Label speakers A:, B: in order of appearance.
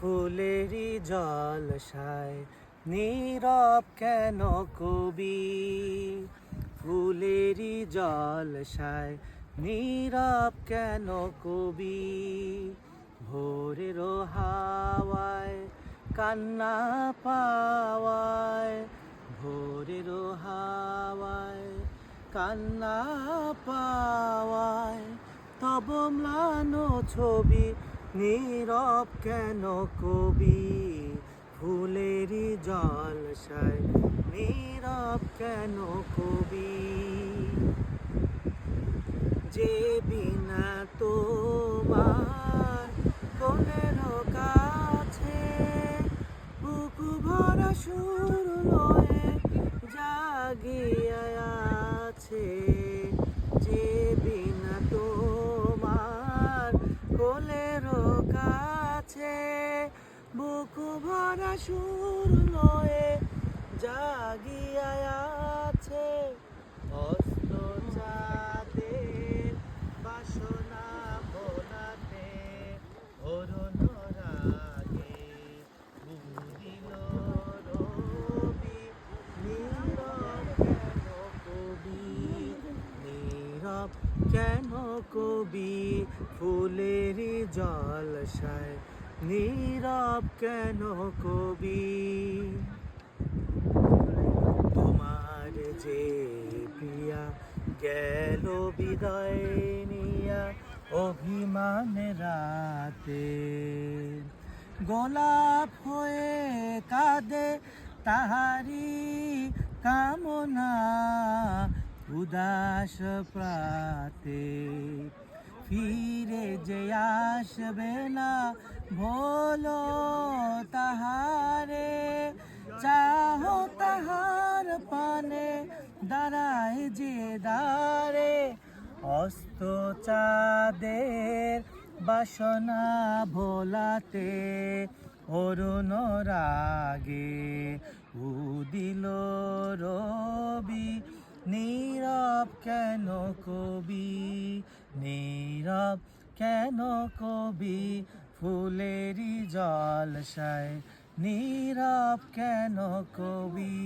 A: ফুলেরই জলসায় নীরব কেন কবি? ফুলেরই জলসায় নীরব কেন কবি? ভোরের হাওয়ায় কান্না পাওয়ায়, ভোরের হাওয়ায় কান্না পাওয়ায় তব ম্লান ছবি নীরব কেন কবি? ফুলেরই জলসায় নীরব কেন কবি? যে বিনা তোমার কোলের কাছে বুক ভরা সুর লয়ে জাগিয়া আছে, যে বিনা তোমার কোলের কাছে বুক ভরা সুর লয়ে জাগিয়া আছে। অস্ত চাঁদের বাসনা ভোলাতে অরুণ রাগে বুদিল রবি। নীরব কেন কবি? নীরব কেন কবি? ফুলেরই জলসায় নীরব কেন কবি? তোমার যে প্রিয়া গেল বিদায় নিয়া অভিমান রাতে, গোলাপ হয়ে কাঁদে তাহারি কামনা উদাস প্রাতে। ফিরে যে আসবে না ভোলো তাহারে, চাহো তাহার পানে দাঁড়ায় যে দাঁড়ে। অস্ত চাঁদের বাসনা ভোলাতে অরুণ রাগে উদিল রবি। নীরব কেন কবি? নীরব কেন কবি? ফুলেরই জলসায় নীরব কেন কবি?